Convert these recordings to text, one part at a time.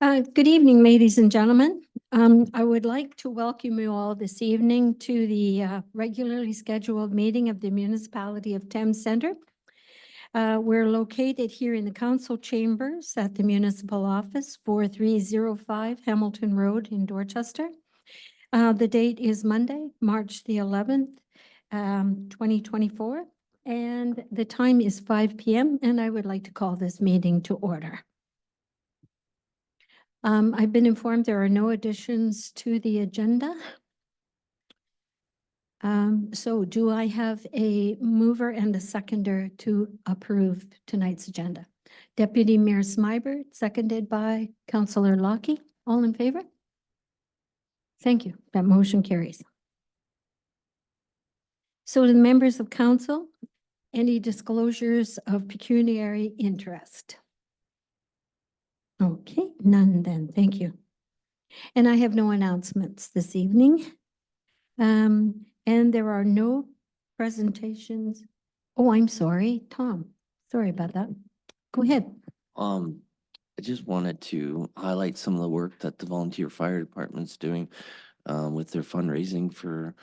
Good evening, ladies and gentlemen. I would like to welcome you all this evening to the regularly scheduled meeting of the Municipality of Thames Centre. We're located here in the council chambers at the municipal office, 4305 Hamilton Road in Dorchester. The date is Monday, March the 11th, 2024, and the time is 5 p.m. and I would like to call this meeting to order. I've been informed there are no additions to the agenda. So do I have a mover and a seconder to approve tonight's agenda? Deputy Mayor Smybert, seconded by Councillor Lockie. All in favor? Thank you. That motion carries. So to the members of council, any disclosures of pecuniary interest? Okay, none then. Thank you. And I have no announcements this evening. And there are no presentations. Oh, I'm sorry, Tom. Sorry about that. Go ahead. I just wanted to highlight some of the work that the volunteer fire department's doing with their fundraising for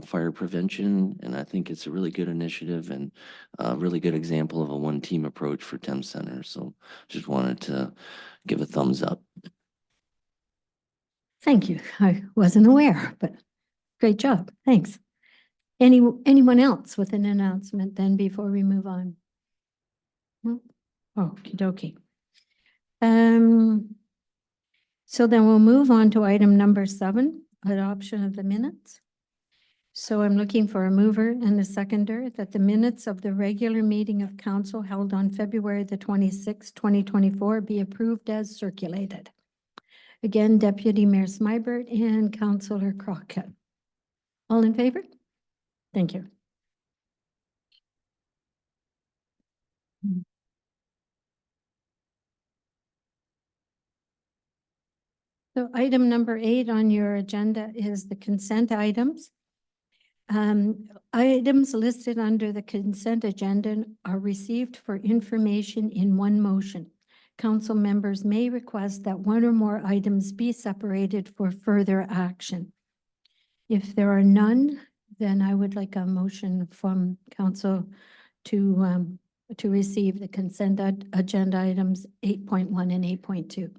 fire prevention. And I think it's a really good initiative and a really good example of a one-team approach for Thames Centre. So just wanted to give a thumbs up. Thank you. I wasn't aware, but great job. Thanks. Anyone else with an announcement then before we move on? No? Okie dokie. So then we'll move on to item number 7, adoption of the minutes. So I'm looking for a mover and a seconder that the minutes of the regular meeting of council held on February the 26th, 2024 be approved as circulated. Again, Deputy Mayor Smybert and Councillor Crockett. All in favor? Thank you. So item number 8 on your agenda is the consent items. Items listed under the consent agenda are received for information in one motion. Council members may request that one or more items be separated for further action. If there are none, then I would like a motion from council to receive the consent agenda items 8.1 and 8.2.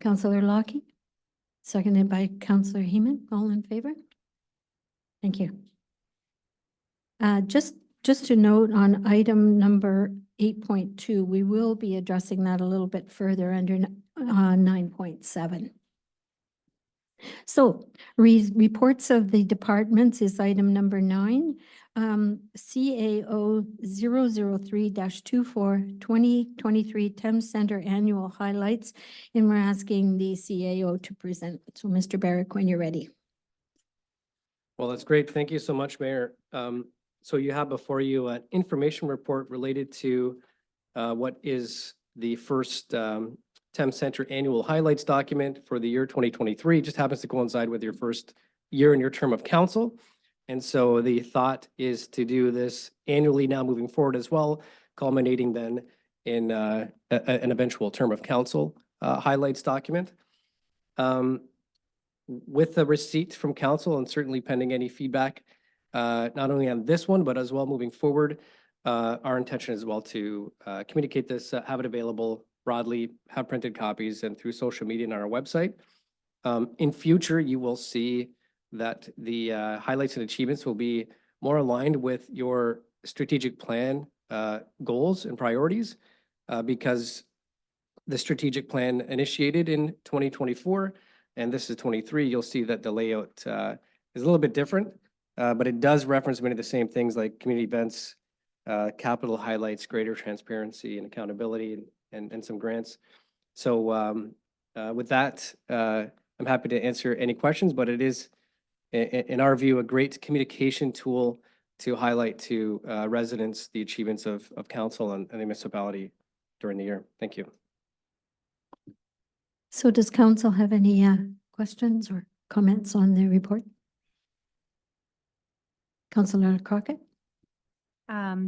Councillor Lockie, seconded by Councillor Heeman. All in favor? Thank you. Just to note on item number 8.2, we will be addressing that a little bit further under 9.7. So reports of the departments is item number 9. CAO 003-24 2023 Thames Centre annual highlights, and we're asking the CAO to present. So Mr. Barrick, when you're ready. Well, that's great. Thank you so much, Mayor. So you have before you an information report related to what is the first Thames Centre annual highlights document for the year 2023. It just happens to coincide with your first year in your term of council. And so the thought is to do this annually now moving forward as well, culminating then in an eventual term of council highlights document. With the receipt from council and certainly pending any feedback, not only on this one, but as well moving forward, our intention as well to communicate this, have it available broadly, have printed copies and through social media and on our website. In future, you will see that the highlights and achievements will be more aligned with your strategic plan goals and priorities because the strategic plan initiated in 2024 and this is 23, you'll see that the layout is a little bit different, but it does reference many of the same things like community events, capital highlights, greater transparency and accountability, and some grants. So with that, I'm happy to answer any questions, but it is, in our view, a great communication tool to highlight to residents the achievements of council and the municipality during the year. Thank you. So does council have any questions or comments on the report? Councillor Crockett?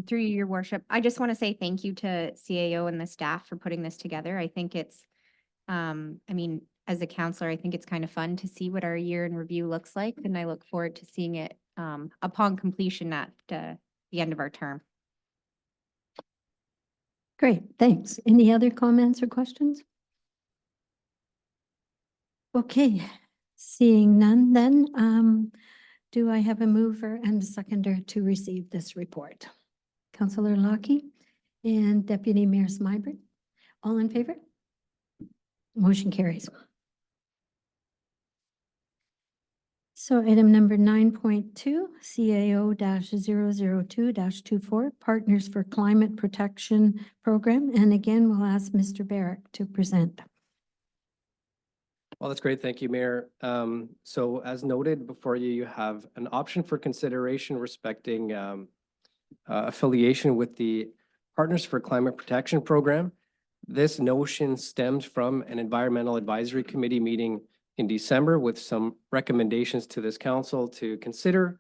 Through your worship, I just want to say thank you to CAO and the staff for putting this together. I think it's I mean, as a counselor, I think it's kind of fun to see what our year in review looks like, and I look forward to seeing it upon completion at the end of our term. Great, thanks. Any other comments or questions? Okay, seeing none then, do I have a mover and a seconder to receive this report? Councillor Lockie and Deputy Mayor Smyberg, all in favor? Motion carries. So item number 9.2, CAO-002-24, Partners for Climate Protection Program. And again, we'll ask Mr. Barrick to present. Well, that's great. Thank you, Mayor. So as noted before you, you have an option for consideration respecting affiliation with the Partners for Climate Protection Program. This notion stems from an Environmental Advisory Committee meeting in December with some recommendations to this council to consider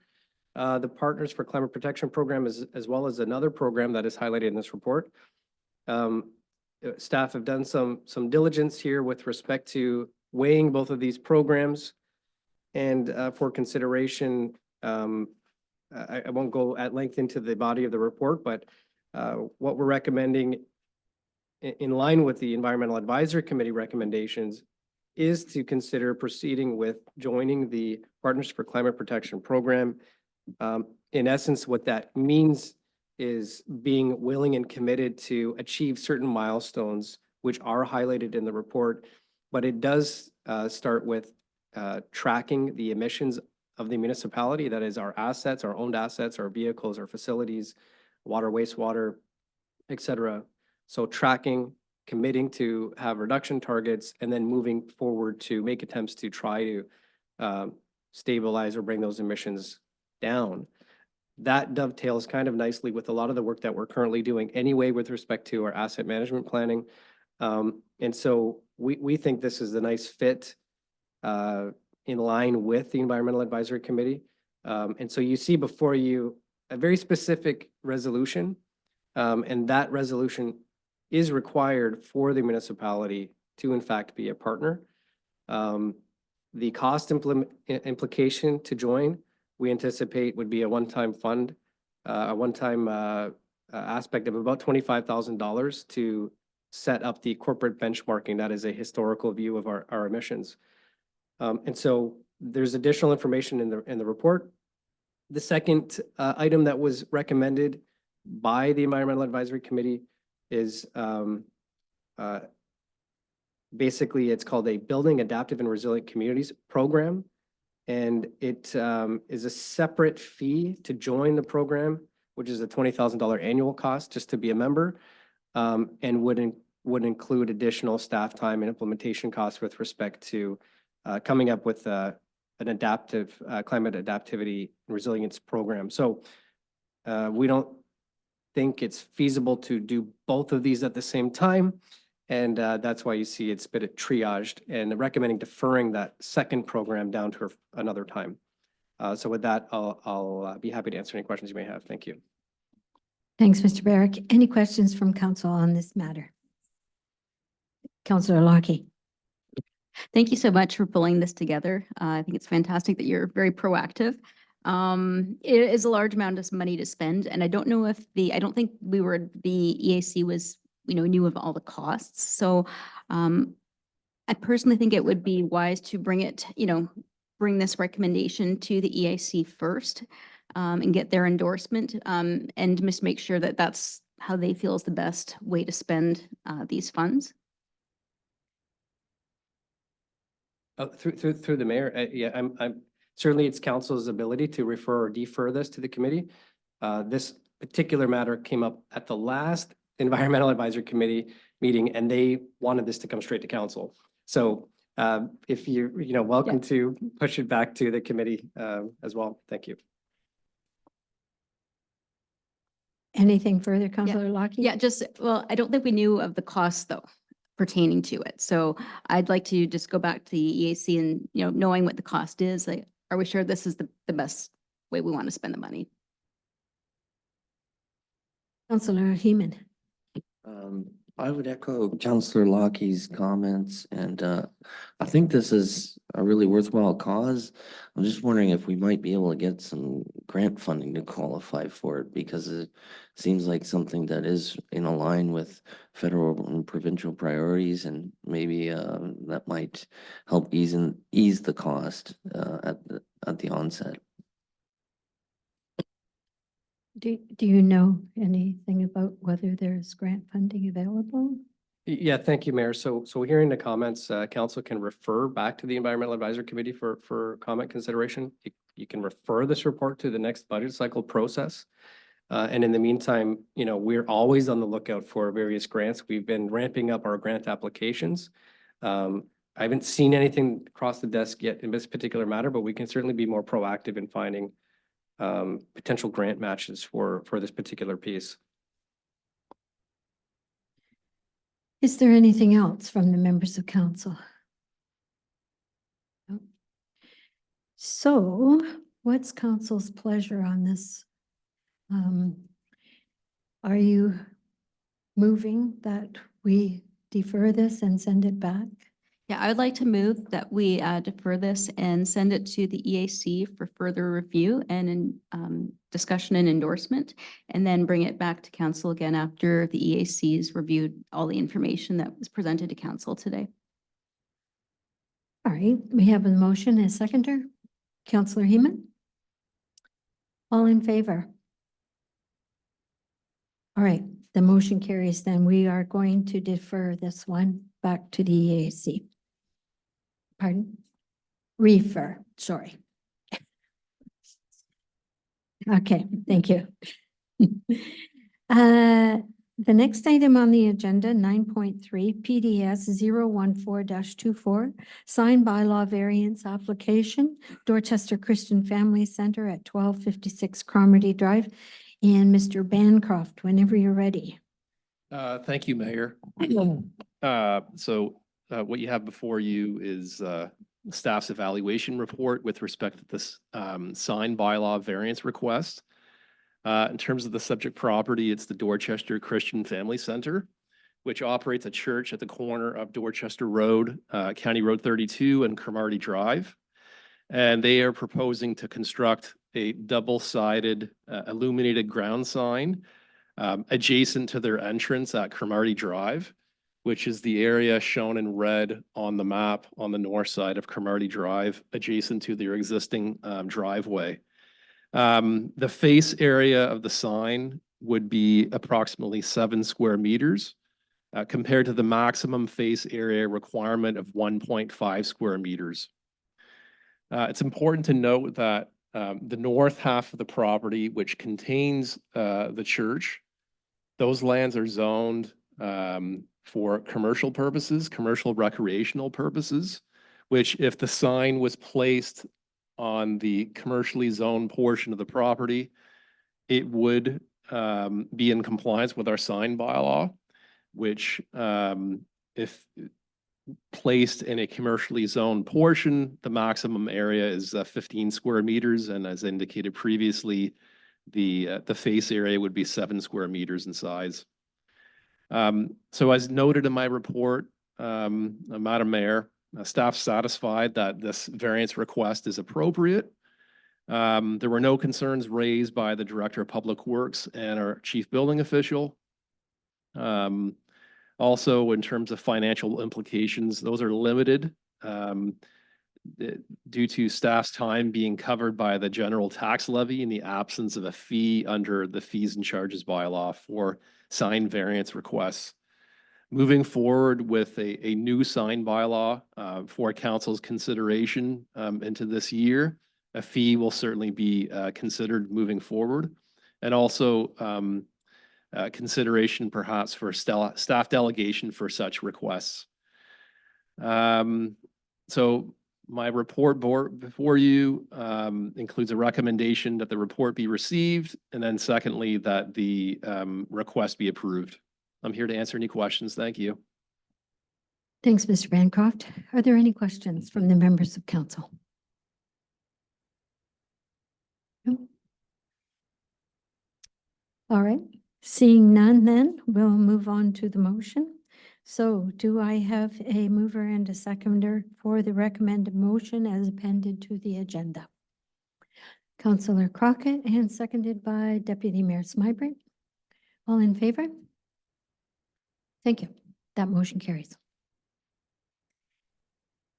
the Partners for Climate Protection Program as well as another program that is highlighted in this report. Staff have done some diligence here with respect to weighing both of these programs. And for consideration, I won't go at length into the body of the report, but what we're recommending in line with the Environmental Advisory Committee recommendations is to consider proceeding with joining the Partners for Climate Protection Program. In essence, what that means is being willing and committed to achieve certain milestones, which are highlighted in the report. But it does start with tracking the emissions of the municipality, that is our assets, our owned assets, our vehicles, our facilities, water, wastewater, et cetera. So tracking, committing to have reduction targets, and then moving forward to make attempts to try to stabilize or bring those emissions down. That dovetails kind of nicely with a lot of the work that we're currently doing anyway with respect to our asset management planning. And so we think this is a nice fit in line with the Environmental Advisory Committee. And so you see before you a very specific resolution, and that resolution is required for the municipality to in fact be a partner. The cost implication to join, we anticipate would be a one-time fund, a one-time aspect of about $25,000 to set up the corporate benchmarking. That is a historical view of our emissions. And so there's additional information in the report. The second item that was recommended by the Environmental Advisory Committee is basically it's called a Building Adaptive and Resilient Communities Program. And it is a separate fee to join the program, which is a $20,000 annual cost just to be a member, and would include additional staff time and implementation costs with respect to coming up with an adaptive climate adaptivity and resilience program. So we don't think it's feasible to do both of these at the same time. And that's why you see it's been triaged and recommending deferring that second program down to another time. So with that, I'll be happy to answer any questions you may have. Thank you. Thanks, Mr. Barrick. Any questions from council on this matter? Councillor Lockie. Thank you so much for pulling this together. I think it's fantastic that you're very proactive. It is a large amount of money to spend, and I don't know if I don't think the EAC was, knew of all the costs. So I personally think it would be wise to bring this recommendation to the EAC first and get their endorsement and just make sure that that's how they feel is the best way to spend these funds. Through the mayor, yeah, I'm certainly it's council's ability to refer or defer this to the committee. This particular matter came up at the last Environmental Advisory Committee meeting, and they wanted this to come straight to council. So if you're welcome to push it back to the committee as well. Thank you. Anything further, Councillor Lockie? Yeah, well, I don't think we knew of the costs though pertaining to it. So I'd like to just go back to the EAC and, knowing what the cost is, are we sure this is the best way we want to spend the money? Councillor Heeman. I would echo Councillor Lockey's comments, and I think this is a really worthwhile cause. I'm just wondering if we might be able to get some grant funding to qualify for it, because it seems like something that is in line with federal and provincial priorities, and maybe that might help ease the cost at the onset. Do you know anything about whether there's grant funding available? Yeah, thank you, Mayor. So hearing the comments, council can refer back to the Environmental Advisory Committee for comment consideration. You can refer this report to the next budget cycle process. And in the meantime, you know, we're always on the lookout for various grants. We've been ramping up our grant applications. I haven't seen anything across the desk yet in this particular matter, but we can certainly be more proactive in finding potential grant matches for this particular piece. Is there anything else from the members of council? No. So what's council's pleasure on this? Are you moving that we defer this and send it back? Yeah, I would like to move that we defer this and send it to the EAC for further review and discussion and endorsement, and then bring it back to council again after the EAC's reviewed all the information that was presented to council today. All right, we have a motion and a seconder. Councillor Heeman? All in favor? All right, the motion carries. Then we are going to defer this one back to the EAC. Pardon? Refer, sorry. Okay, thank you. The next item on the agenda, 9.3, PDS 014-24, signed bylaw variance application, Dorchester Christian Family Center at 1256 Cromarty Drive. And Mr. Bancroft, whenever you're ready. Thank you, Mayor. What you have before you is staff's evaluation report with respect to this signed bylaw variance request. In terms of the subject property, it's the Dorchester Christian Family Center, which operates a church at the corner of Dorchester Road, County Road 32 and Cromarty Drive. And they are proposing to construct a double-sided illuminated ground sign adjacent to their entrance at Cromarty Drive, which is the area shown in red on the map on the north side of Cromarty Drive, adjacent to their existing driveway. The face area of the sign would be approximately 7 square meters compared to the maximum face area requirement of 1.5 square meters. It's important to note that the north half of the property, which contains the church, those lands are zoned for commercial purposes, commercial recreational purposes, which if the sign was placed on the commercially zoned portion of the property, it would be in compliance with our sign bylaw, which if placed in a commercially zoned portion, the maximum area is 15 square meters. And as indicated previously, the face area would be 7 square meters in size. So as noted in my report, Madam Mayor, staff satisfied that this variance request is appropriate. There were no concerns raised by the Director of Public Works and our Chief Building Official. Also, in terms of financial implications, those are limited due to staff's time being covered by the general tax levy in the absence of a fee under the fees and charges bylaw for sign variance requests. Moving forward with a new sign bylaw for council's consideration into this year, a fee will certainly be considered moving forward. And also consideration perhaps for staff delegation for such requests. So my report before you includes a recommendation that the report be received, and then secondly, that the request be approved. I'm here to answer any questions. Thank you. Thanks, Mr. Bancroft. Are there any questions from the members of council? No? All right, Seeing none, then we'll move on to the motion. So do I have a mover and a seconder for the recommended motion as appended to the agenda? Councillor Crockett and seconded by Deputy Mayor Smybrink. All in favor? Thank you. That motion carries.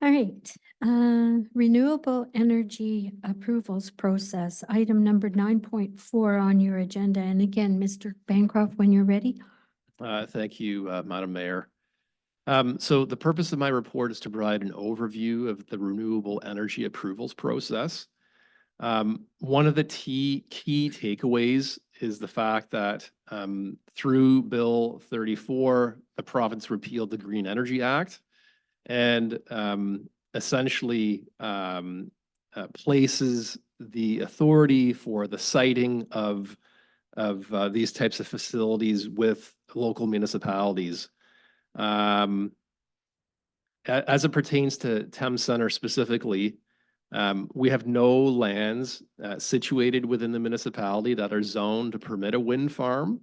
All right, renewable energy approvals process, item number 9.4 on your agenda. And again, Mr. Bancroft, when you're ready. Thank you, Madam Mayor. So the purpose of my report is to provide an overview of the renewable energy approvals process. One of the key takeaways is the fact that through Bill 34, the province repealed the Green Energy Act and essentially places the authority for the siting of these types of facilities with local municipalities. As it pertains to Thames Center specifically, we have no lands situated within the municipality that are zoned to permit a wind farm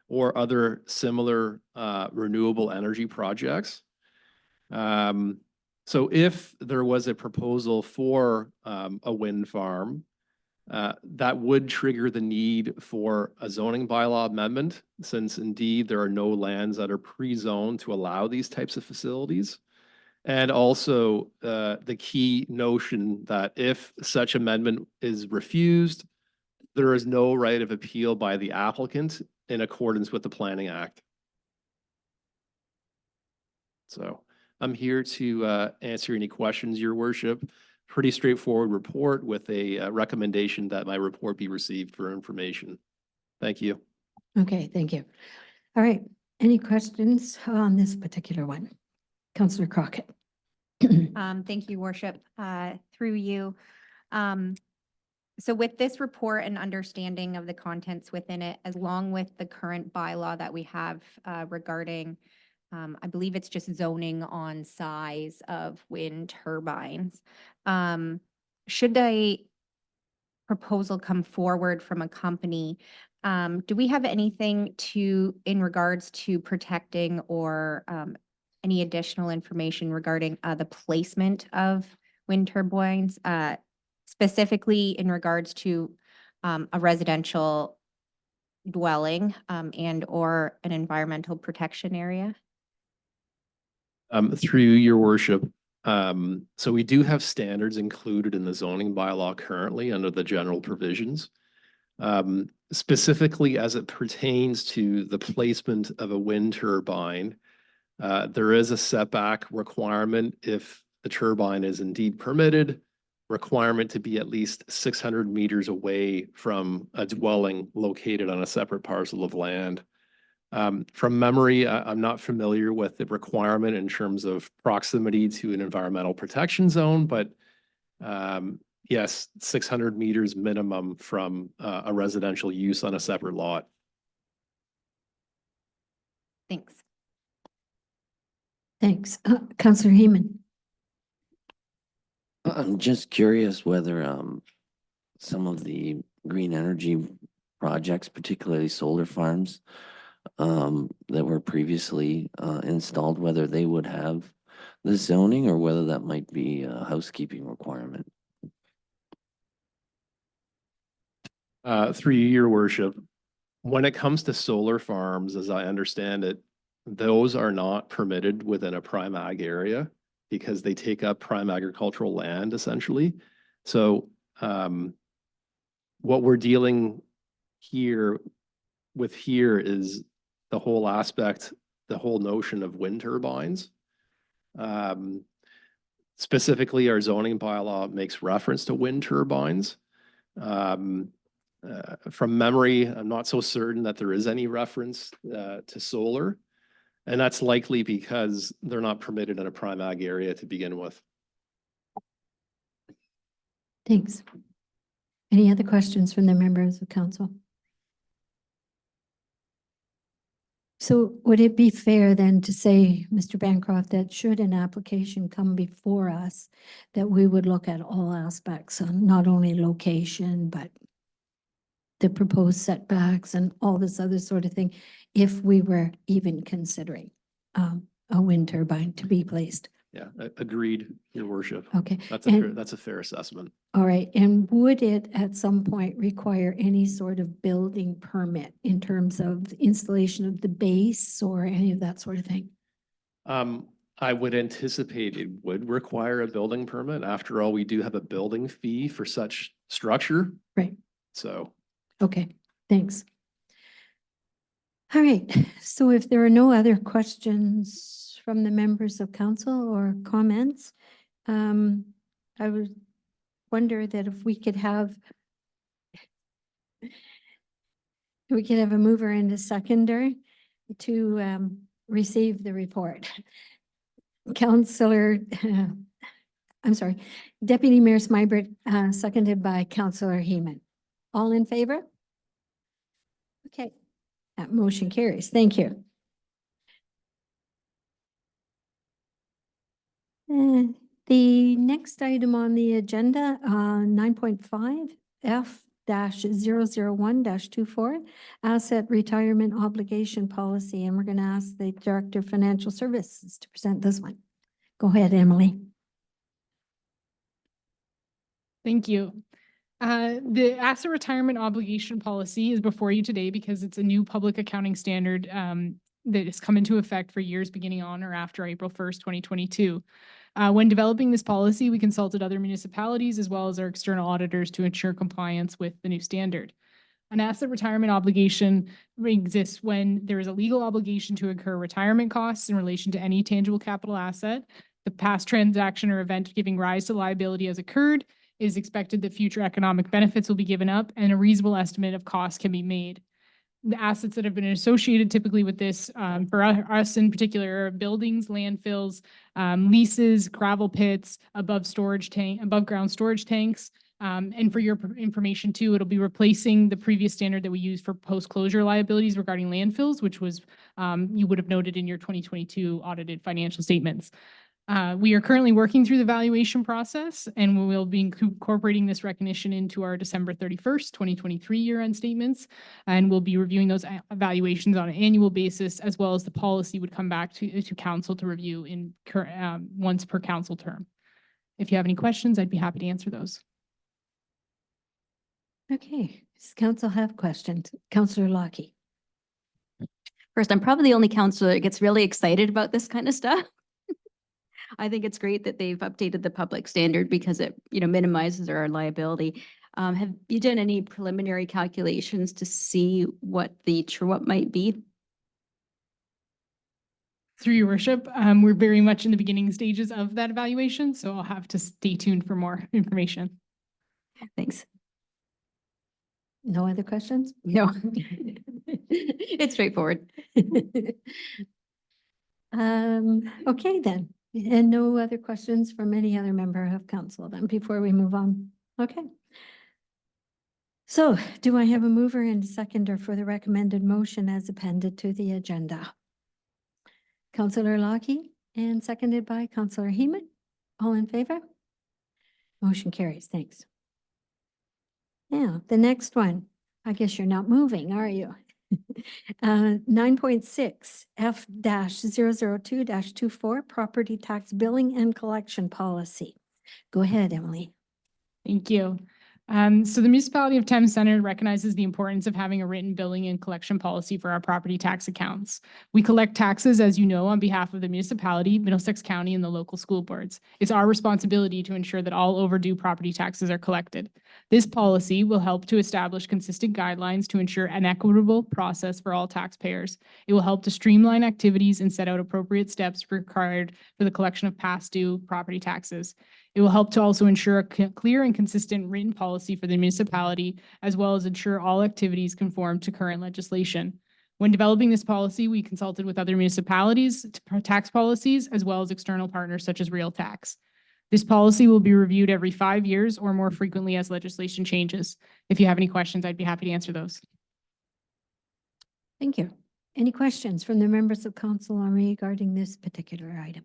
or other similar renewable energy projects. So if there was a proposal for a wind farm, that would trigger the need for a zoning bylaw amendment, since indeed there are no lands that are pre-zoned to allow these types of facilities. And also the key notion that if such amendment is refused, there is no right of appeal by the applicant in accordance with the Planning Act. So I'm here to answer any questions, Your Worship. Pretty straightforward report with a recommendation that my report be received for information. Thank you. Okay, thank you. All right, any questions on this particular one? Councillor Crockett. Thank you, Worship, through you. So with this report and understanding of the contents within it, along with the current bylaw that we have regarding, I believe it's just zoning on size of wind turbines. Should a proposal come forward from a company, do we have anything in regards to protecting or any additional information regarding the placement of wind turbines, specifically in regards to a residential dwelling and or an environmental protection area? Through Your Worship, so we do have standards included in the zoning bylaw currently under the general provisions. Specifically as it pertains to the placement of a wind turbine, there is a setback requirement if the turbine is indeed permitted, requirement to be at least 600 meters away from a dwelling located on a separate parcel of land. From memory, I'm not familiar with the requirement in terms of proximity to an environmental protection zone, but yes, 600 meters minimum from a residential use on a separate lot. Thanks. Thanks. Councillor Heeman. I'm just curious whether some of the green energy projects, particularly solar farms, that were previously installed, whether they would have the zoning or whether that might be a housekeeping requirement. Through Your Worship, when it comes to solar farms, as I understand it, those are not permitted within a prime ag area because they take up prime agricultural land essentially. So what we're dealing with here is the whole aspect, the whole notion of wind turbines. Specifically, our zoning bylaw makes reference to wind turbines. From memory, I'm not so certain that there is any reference to solar, and that's likely because they're not permitted in a prime ag area to begin with. Thanks. Any other questions from the members of council? So would it be fair then to say, Mr. Bancroft, that should an application come before us, that we would look at all aspects on not only location, but the proposed setbacks and all this other sort of thing, if we were even considering a wind turbine to be placed. Yeah, agreed, your worship. Okay, That's and- a fair assessment. all right. And would it at some point require any sort of building permit in terms of the installation of the base or any of that sort of thing? I would anticipate it would require a building permit. After all, we do have a building fee for such structure. Right. So, Okay, thanks. All right, so if there are no other questions from the members of council or comments, I would wonder that if we could have a mover and a seconder to receive the report. Councillor, I'm sorry, Deputy Mayor Smybert, seconded by Councillor Heeman. All in favor? Okay, that motion carries. Thank you. The next item on the agenda, 9.5 F-001-24, Asset Retirement Obligation Policy, and we're going to ask the Director of Financial Services to present this one. Go ahead, Emily. Thank you. The asset retirement obligation policy is before you today because it's a new public accounting standard that has come into effect for years beginning on or after April 1st, 2022. When developing this policy, we consulted other municipalities as well as our external auditors to ensure compliance with the new standard. An asset retirement obligation exists when there is a legal obligation to incur retirement costs in relation to any tangible capital asset. The past transaction or event giving rise to liability has occurred. It is expected that future economic benefits will be given up and a reasonable estimate of costs can be made. The assets that have been associated typically with this, for us in particular, are buildings, landfills, leases, gravel pits, above ground storage tanks. And for your information too, it'll be replacing the previous standard that we used for post-closure liabilities regarding landfills, which was, you would have noted in your 2022 audited financial statements. We are currently working through the valuation process and we will be incorporating this recognition into our December 31st, 2023 year-end statements. And we'll be reviewing those evaluations on an annual basis, as well as the policy would come back to council to review in once per council term. If you have any questions, I'd be happy to answer those. Okay, does council have questions? Councillor Lockie. First, I'm probably the only counselor that gets really excited about this kind of stuff. I think it's great that they've updated the public standard because it, minimizes our liability. Have you done any preliminary calculations to see what the true up might be? Through your worship, we're very much in the beginning stages of that evaluation, so I'll have to stay tuned for more information. Thanks. No other questions? No, it's straightforward. Okay then, and no other questions from any other member of council then before we move on. Okay. So do I have a mover and a seconder for the recommended motion as appended to the agenda? Councillor Lockie and seconded by Councillor Heeman. All in favor? Motion carries. Thanks. Now, the next one, I guess you're not moving, are you? 9.6 F-002-24 Property Tax Billing and Collection Policy. Go ahead, Emily. Thank you. So the municipality of Thames Centre recognizes the importance of having a written billing and collection policy for our property tax accounts. We collect taxes, as you know, on behalf of the municipality, Middlesex County, and the local school boards. It's our responsibility to ensure that all overdue property taxes are collected. This policy will help to establish consistent guidelines to ensure an equitable process for all taxpayers. It will help to streamline activities and set out appropriate steps required for the collection of past due property taxes. It will help to also ensure a clear and consistent written policy for the municipality, as well as ensure all activities conform to current legislation. When developing this policy, we consulted with other municipalities, tax policies, as well as external partners such as Real Tax. This policy will be reviewed every 5 years or more frequently as legislation changes. If you have any questions, I'd be happy to answer those. Thank you. Any questions from the members of council regarding this particular item?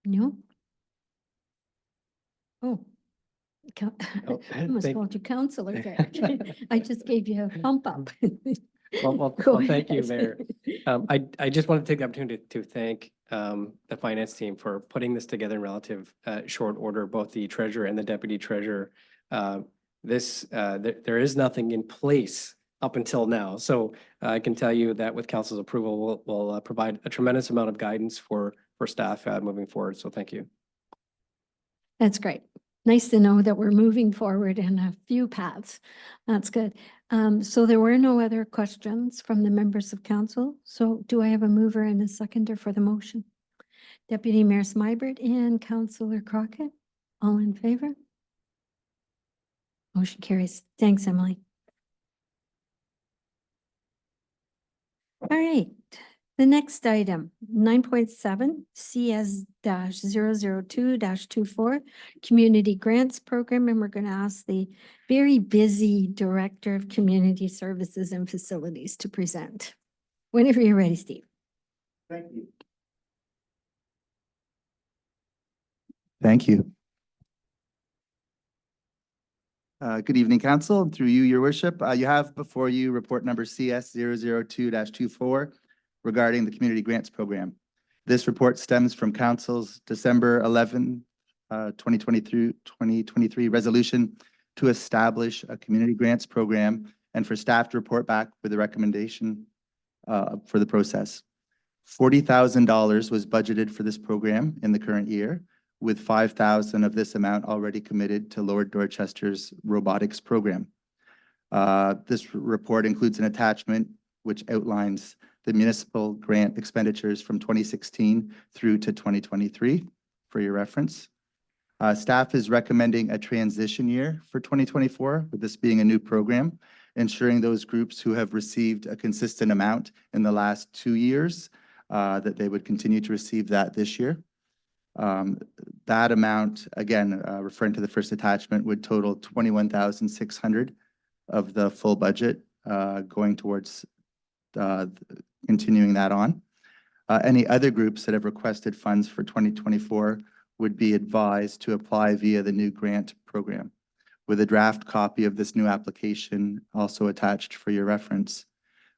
No? Oh, Oh, I almost thank- called you counselor there. I just gave you a bump up. Well, Go thank you, ahead. Mayor. I just want to take the opportunity to thank the finance team for putting this together in relative short order, both the treasurer and the deputy treasurer. There is nothing in place up until now. So I can tell you that with council's approval, we'll provide a tremendous amount of guidance for staff moving forward. So thank you. That's great. Nice to know that we're moving forward in a few paths. That's good. So there were no other questions from the members of council. So do I have a mover and a seconder for the motion? Deputy Mayor Smybert and Councillor Crockett, all in favor? Motion carries. Thanks, Emily. All right, the next item, 9.7 CS-002-24, Community Grants Program, and we're going to ask the very busy Director of Community Services and Facilities to present. Whenever you're ready, Steve. Thank you. Thank you. Good evening, Council, and through you, Your Worship. You have before you report number CS 002-24 regarding the Community Grants Program. This report stems from Council's December 11, 2023 resolution to establish a Community Grants Program and for staff to report back with a recommendation for the process. $40,000 was budgeted for this program in the current year, with $5,000 of this amount already committed to Lower Dorchester's robotics program. This report includes an attachment which outlines the municipal grant expenditures from 2016 through to 2023 for your reference. Staff is recommending a transition year for 2024, with this being a new program, ensuring those groups who have received a consistent amount in the last 2 years, that they would continue to receive that this year. That amount, again, referring to the first attachment, would total $21,600 of the full budget, going towards continuing that on. Any other groups that have requested funds for 2024 would be advised to apply via the new grant program, with a draft copy of this new application also attached for your reference.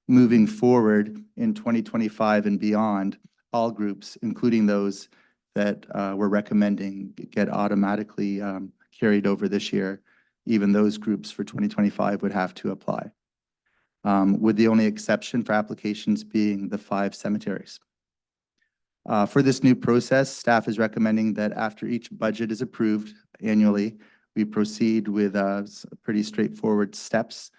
Moving forward in 2025 and beyond, all groups, including those that we're recommending, get automatically carried over this year. Even those groups for 2025 would have to apply, with the only exception for applications being the 5 cemeteries. For this new process, staff is recommending that after each budget is approved annually, we proceed with pretty straightforward steps.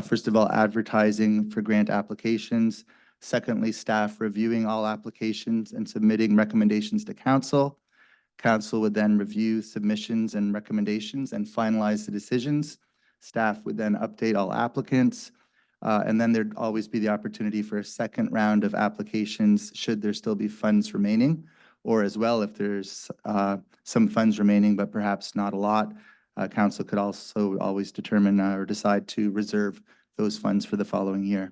First of all, advertising for grant applications. Secondly, staff reviewing all applications and submitting recommendations to council. Council would then review submissions and recommendations and finalize the decisions. Staff would then update all applicants. And then there'd always be the opportunity for a second round of applications should there still be funds remaining, or as well, if there's some funds remaining, but perhaps not a lot, council could also always determine or decide to reserve those funds for the following year.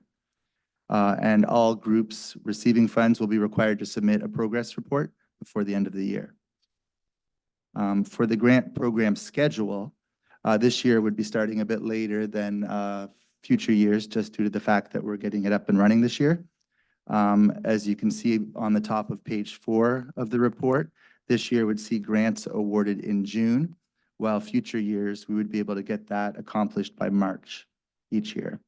And all groups receiving funds will be required to submit a progress report before the end of the year. For the grant program schedule, this year would be starting a bit later than future years, just due to the fact that we're getting it up and running this year. As you can see on the top of page 4 of the report, this year would see grants awarded in June, while future years we would be able to get that accomplished by March each year.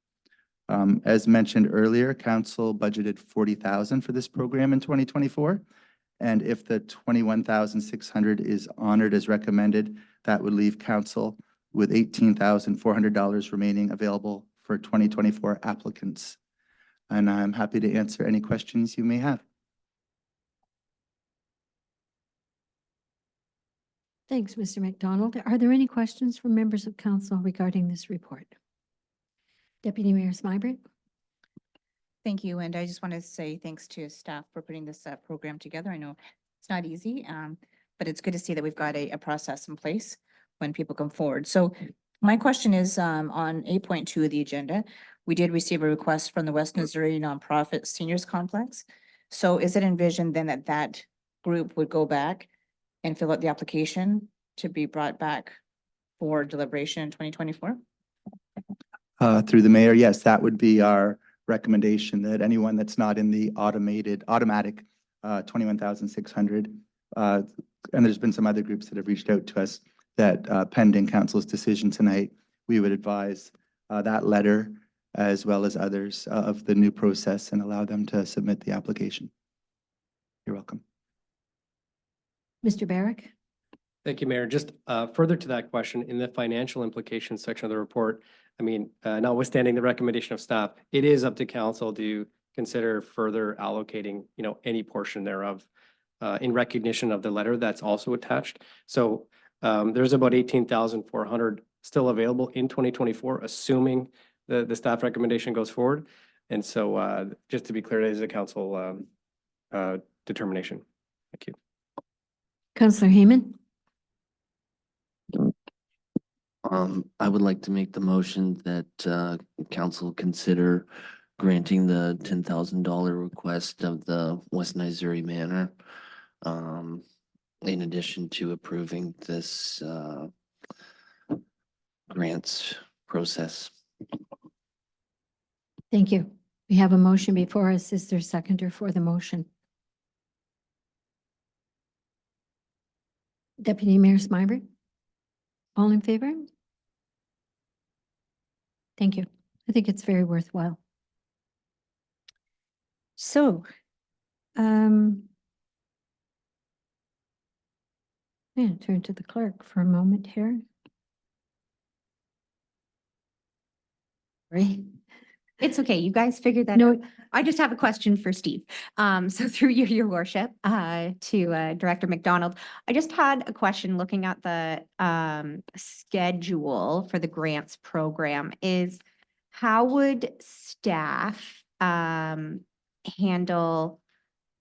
As mentioned earlier, council budgeted $40,000 for this program in 2024. And if the $21,600 is honored as recommended, that would leave council with $18,400 remaining available for 2024 applicants. And I'm happy to answer any questions you may have. Thanks, Mr. McDonald. Are there any questions from members of council regarding this report? Deputy Mayor Smybert? Thank you, and I just want to say thanks to staff for putting this program together. I know it's not easy, but it's good to see that we've got a process in place when people come forward. So my question is on 8.2 of the agenda, we did receive a request from the West Missouri Nonprofit Seniors Complex. So is it envisioned then that that group would go back and fill out the application to be brought back for deliberation in 2024? Through the mayor, yes, that would be our recommendation, that anyone that's not in the automatic 21,600. And there's been some other groups that have reached out to us that pending council's decision tonight, we would advise that letter as well as others of the new process and allow them to submit the application. You're welcome. Mr. Barrick? Thank you, Mayor. Just further to that question, in the financial implications section of the report, I mean, notwithstanding the recommendation of staff, it is up to council to consider further allocating, any portion thereof in recognition of the letter that's also attached. So there's about 18,400 still available in 2024, assuming the staff recommendation goes forward. And so just to be clear, it is a council determination. Thank you. Councillor Heyman? I would like to make the motion that council consider granting the $10,000 request of the West Missouri Manor. In addition to approving this grants process. Thank you. We have a motion before us. Is there a seconder for the motion? Deputy Mayor Smyber? All in favor? Thank you. I think it's very worthwhile. So, yeah, turn to the clerk for a moment here. Right? It's okay. You guys figured that No, out. I just have a question for Steve. So through you, your worship, to Director McDonald, I just had a question looking at the schedule for the grants program is how would staff handle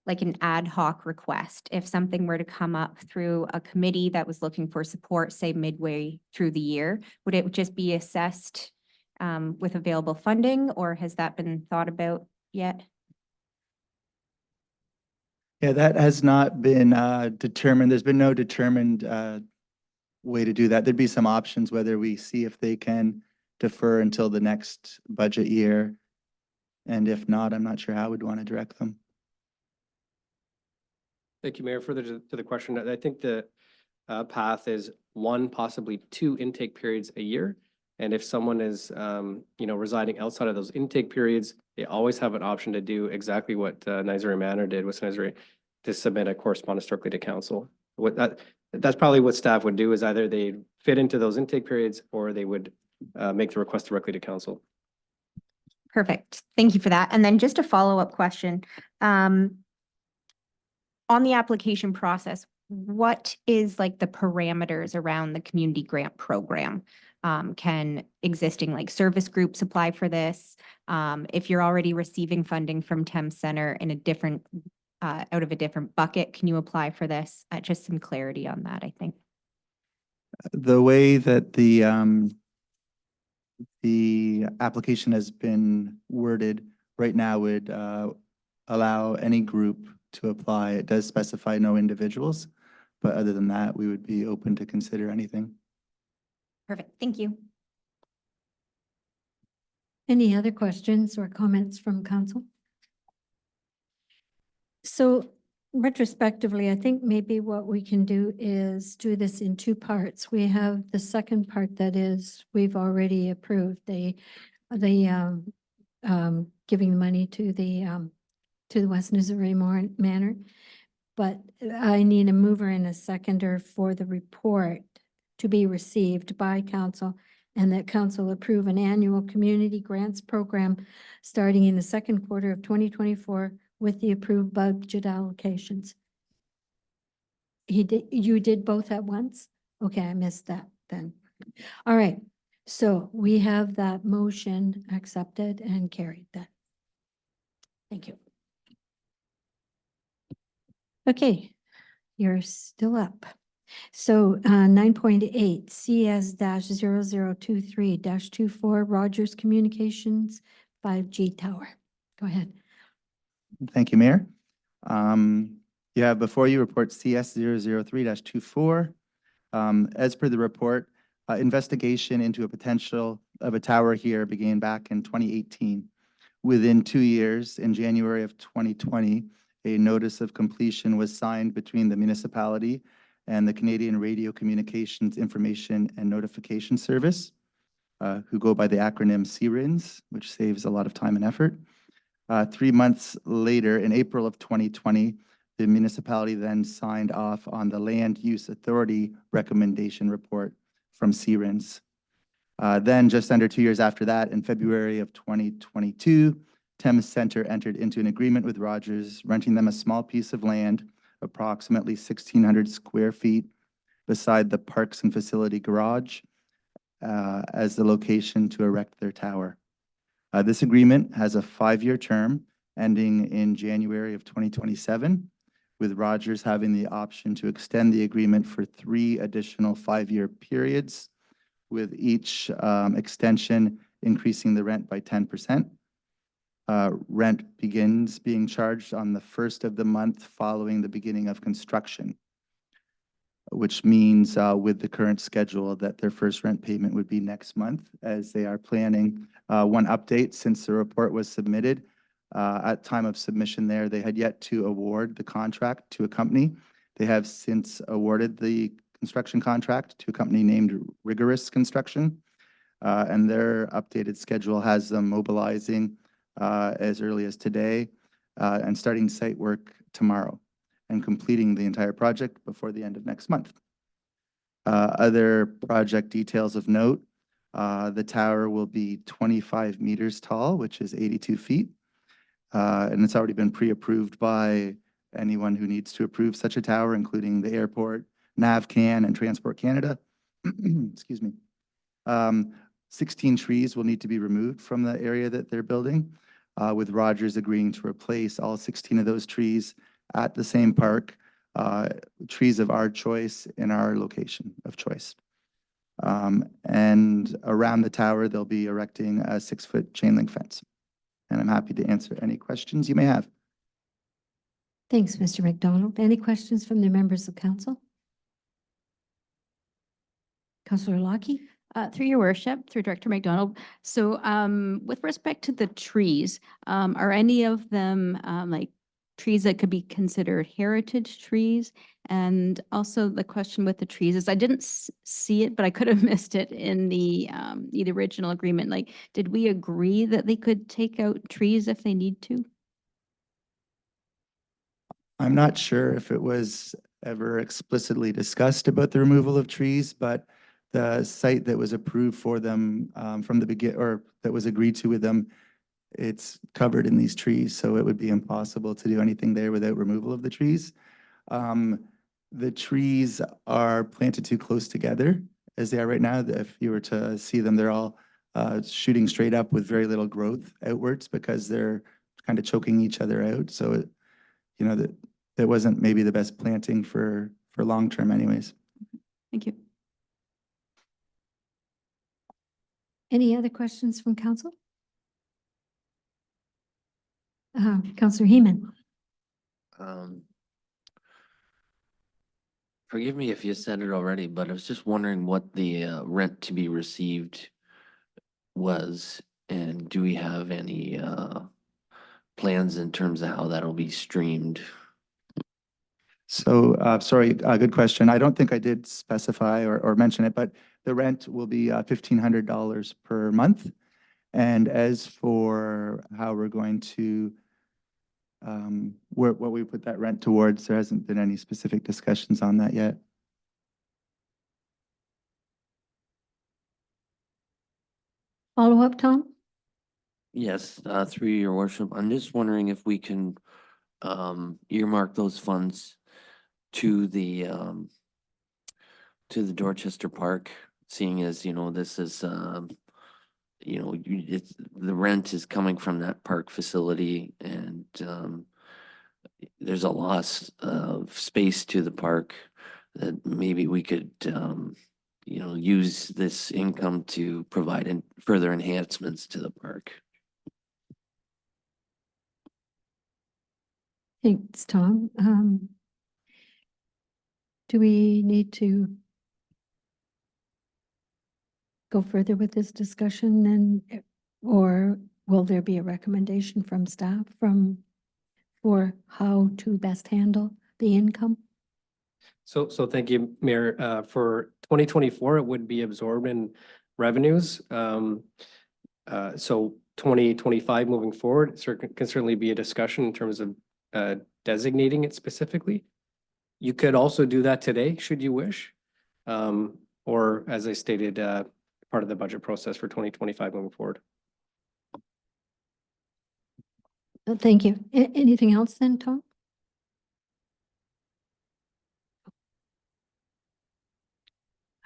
like an ad hoc request if something were to come up through a committee that was looking for support, say midway through the year? Would it just be assessed with available funding, or has that been thought about yet? Yeah, that has not been determined. There's been no determined way to do that. There'd be some options, whether we see if they can defer until the next budget year. And if not, I'm not sure how we'd want to direct them. Thank you, Mayor. Further to the question, I think the path is 1, possibly 2 intake periods a year. And if someone is, residing outside of those intake periods, they always have an option to do exactly what Missouri Manor did with Missouri, to submit a correspondence directly to council. That's probably what staff would do, is either they fit into those intake periods or they would make the request directly to council. Perfect. Thank you for that. And then just a follow-up question. On the application process, what is like the parameters around the community grant program? Can existing like service groups apply for this? If you're already receiving funding from Thames Center in a different, out of a different bucket, can you apply for this? Just some clarity on that, I think. The way that the application has been worded right now would allow any group to apply. It does specify no individuals, but other than that, we would be open to consider anything. Perfect. Thank you. any other questions or comments from council? So retrospectively, I think maybe what we can do is do this in 2 parts. We have the second part that is, we've already approved the giving money to the West Missouri Manor. But I need a mover and a seconder for the report to be received by council, and that council approve an annual community grants program starting in the second quarter of 2024 with the approved budget allocations. You did both at once? Okay, I missed that then. All right, so we have that motion accepted and carried then. Thank you. Okay, you're still up. So 9.8 CS-0023-24 Rogers Communications 5G Tower. Go ahead. Thank you, Mayor. You have before you report CS 003-24. As per the report, Investigation into a potential of a tower here began back in 2018. Within 2 years, in January of 2020, a notice of completion was signed between the municipality and the Canadian Radio Communications Information and Notification Service, who go by the acronym CRINS, which saves a lot of time and effort. 3 months later, in April of 2020, the municipality then signed off on the Land Use Authority recommendation report from CRINS. Then just under 2 years after that, in February of 2022, Thames Center entered into an agreement with Rogers, renting them a small piece of land, approximately 1,600 square feet, beside the Parks and Facility Garage, as the location to erect their tower. This agreement has a 5-year term ending in January of 2027, with Rogers having the option to extend the agreement for 3 additional 5-year periods, with each extension increasing the rent by 10%. Rent begins being charged on the first of the month following the beginning of construction, which means with the current schedule that their first rent payment would be next month, as they are planning. One update since the report was submitted, at time of submission there, they had yet to award the contract to a company. They have since awarded the construction contract to a company named Rigorous Construction, and their updated schedule has them mobilizing as early as today and starting site work tomorrow and completing the entire project before the end of next month. Other project details of note, the tower will be 25 meters tall, which is 82 feet, and it's already been pre-approved by anyone who needs to approve such a tower, including the airport, NavCan, and Transport Canada. Excuse me. 16 trees will need to be removed from the area that they're building, with Rogers agreeing to replace all 16 of those trees at the same park, trees of our choice in our location of choice. And around the tower, they'll be erecting a 6-foot chain link fence. And I'm happy to answer any questions you may have. Thanks, Mr. McDonald. Any questions from the members of council? Councillor Lockie? Through your worship, through Director McDonald. So with respect to the trees, are any of them like trees that could be considered heritage trees? And also the question with the trees is I didn't see it, but I could have missed it in the original agreement. Like, did we agree that they could take out trees if they need to? I'm not sure if it was ever explicitly discussed about the removal of trees, but the site that was approved for them from the begin, or that was agreed to with them, it's covered in these trees, so it would be impossible to do anything there without removal of the trees. The trees are planted too close together as they are right now. If you were to see them, they're all shooting straight up with very little growth outwards because they're kind of choking each other out. So it, you know, that wasn't maybe the best planting for long term anyways. Thank you. Any other questions from council? Councillor Heeman? Forgive me if you said it already, but I was just wondering what the rent to be received was, and do we have any plans in terms of how that'll be streamed? So, sorry, good question. I don't think I did specify or mention it, but the rent will be $1,500 per month. And as for how we're going to, what we put that rent towards, there hasn't been any specific discussions on that yet. Follow up, Tom? Yes, through your worship, I'm just wondering if we can earmark those funds to the Dorchester Park, seeing as, you know, this is, you know, it's, the rent is coming from that park facility, and there's a loss of space to the park that maybe we could, you know, use this income to provide further enhancements to the park. Thanks, Tom. Do we need to go further with this discussion then? Or will there be a recommendation from staff for how to best handle the income? So thank you, Mayor. For 2024, it would be absorbed in revenues. So 2025 moving forward, can certainly be a discussion in terms of designating it specifically. You could also do that today, should you wish. Or as I stated, part of the budget process for 2025 moving forward. Thank you. Anything else then, Tom?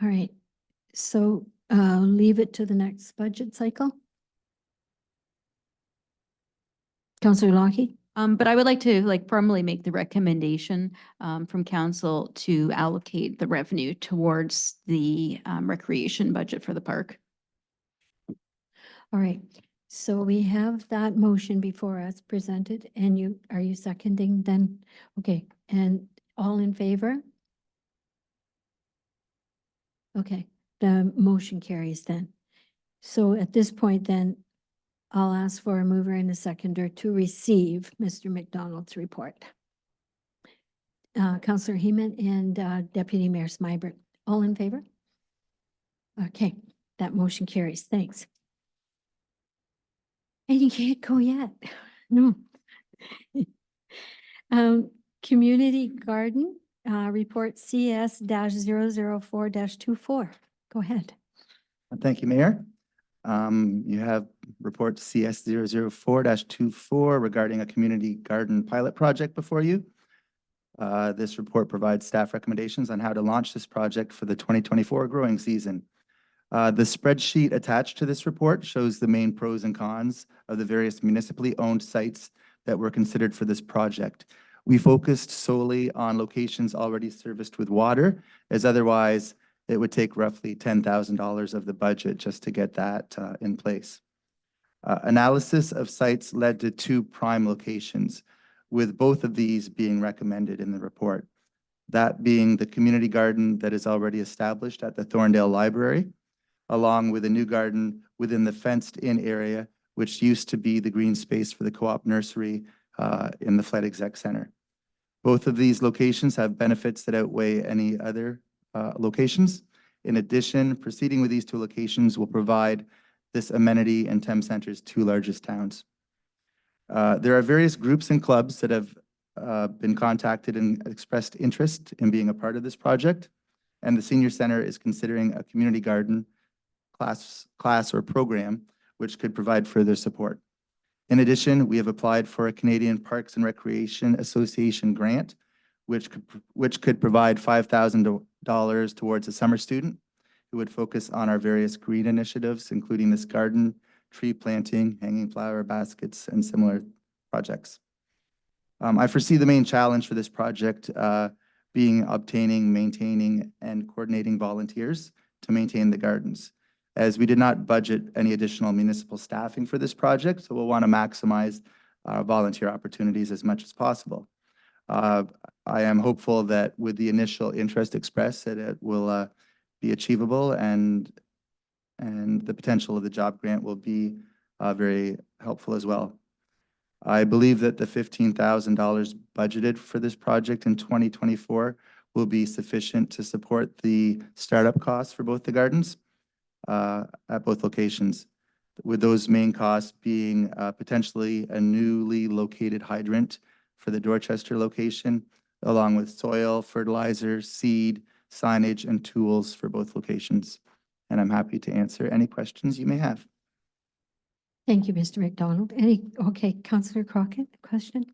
All right, so leave it to the next budget cycle. Councillor Lockie? But I would like to formally make the recommendation from council to allocate the revenue towards the recreation budget for the park. All right, so we have that motion before us presented, and are you seconding then? Okay, and all in favor? Okay, the motion carries then. So at this point then, I'll ask for a mover and a seconder to receive Mr. McDonald's report. Councillor Heeman and Deputy Mayor Smyber, all in favor? Okay, that motion carries. Thanks. And you can't go yet. No. Community Garden, report CS-004-24. Go ahead. Thank you, Mayor. You have report CS 004-24 regarding a community garden pilot project before you. This report provides staff recommendations on how to launch this project for the 2024 growing season. The spreadsheet attached to this report shows the main pros and cons of the various municipally owned sites that were considered for this project. We focused solely on locations already serviced with water, as otherwise it would take roughly $10,000 of the budget just to get that in place. Analysis of sites led to 2 prime locations, with both of these being recommended in the report. That being the community garden that is already established at the Thorndale Library, along with a new garden within the fenced-in area, which used to be the green space for the co-op nursery in the Flight Exec Center. Both of these locations have benefits that outweigh any other locations. In addition, proceeding with these 2 locations will provide this amenity in Thames Centre's 2 largest towns. There are various groups and clubs that have been contacted and expressed interest in being a part of this project, and the Senior Center is considering a community garden class or program which could provide further support. In addition, we have applied for a Canadian Parks and Recreation Association grant, which could provide $5,000 towards a summer student who would focus on our various green initiatives, including this garden, tree planting, hanging flower baskets, and similar projects. I foresee the main challenge for this project being obtaining, maintaining, and coordinating volunteers to maintain the gardens, as we did not budget any additional municipal staffing for this project, so we'll want to maximize volunteer opportunities as much as possible. I am hopeful that with the initial interest expressed, that it will be achievable, and the potential of the job grant will be very helpful as well. I believe that the $15,000 budgeted for this project in 2024 will be sufficient to support the startup costs for both the gardens at both locations, with those main costs being potentially a newly located hydrant for the Dorchester location, along with soil, fertilizer, seed, signage, and tools for both locations. And I'm happy to answer any questions you may have. Thank you, Mr. McDonald. Okay, Councillor Crockett, question?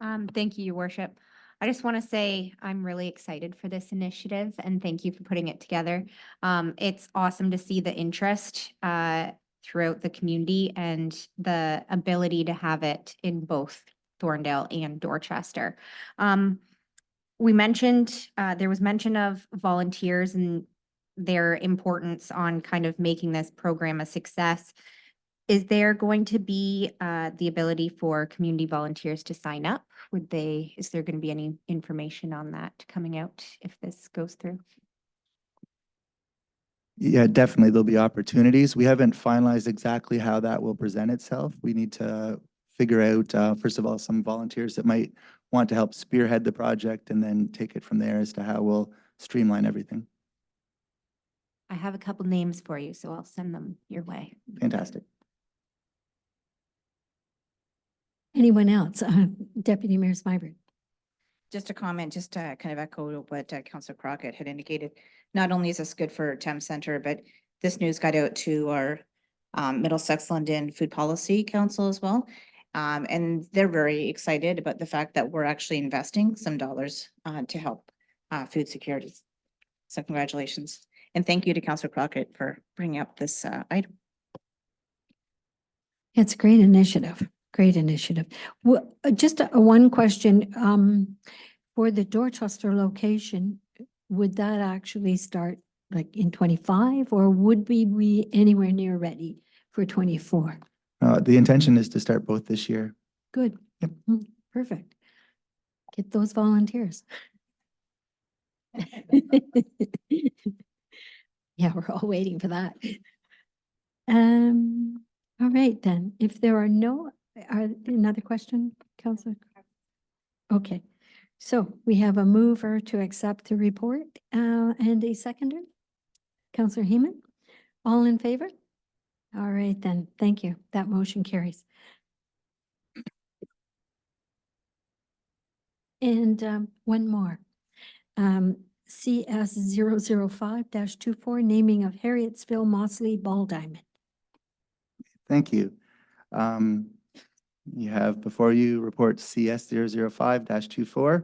Thank you, Your Worship. I just want to say I'm really excited for this initiative and thank you for putting it together. It's awesome to see the interest throughout the community and the ability to have it in both Thorndale and Dorchester. We mentioned, there was mention of volunteers and their importance on kind of making this program a success. Is there going to be the ability for community volunteers to sign up? Is there going to be any information on that coming out if this goes through? Yeah, definitely. There'll be opportunities. We haven't finalized exactly how that will present itself. We need to figure out, first of all, some volunteers that might want to help spearhead the project and then take it from there as to how we'll streamline everything. I have a couple names for you, so I'll send them your way. Fantastic. Anyone else? Deputy Mayor Smyberg. Just a comment, just to kind of echo what Councillor Crockett had indicated. Not only is this good for Thames Centre, but this news got out to our Middlesex London Food Policy Council as well. And they're very excited about the fact that we're actually investing some dollars to help food security. So congratulations. And thank you to Councillor Crockett for bringing up this item. It's a great initiative, great initiative. Just one question, for the Dorchester location, would that actually start like in 25 or would we be anywhere near ready for 24? The intention is to start both this year. Good. Yep. Perfect. Get those volunteers. Yeah, we're all waiting for that. All right then, if there are another question, Councillor? Okay, so we have a mover to accept the report, and a seconder. Councillor Heeman, all in favor? All right then, thank you. That motion carries. And one more. CS 005-24, naming of Harrietsville Mosley Ball Diamond. Thank you. You have before you report CS 005-24.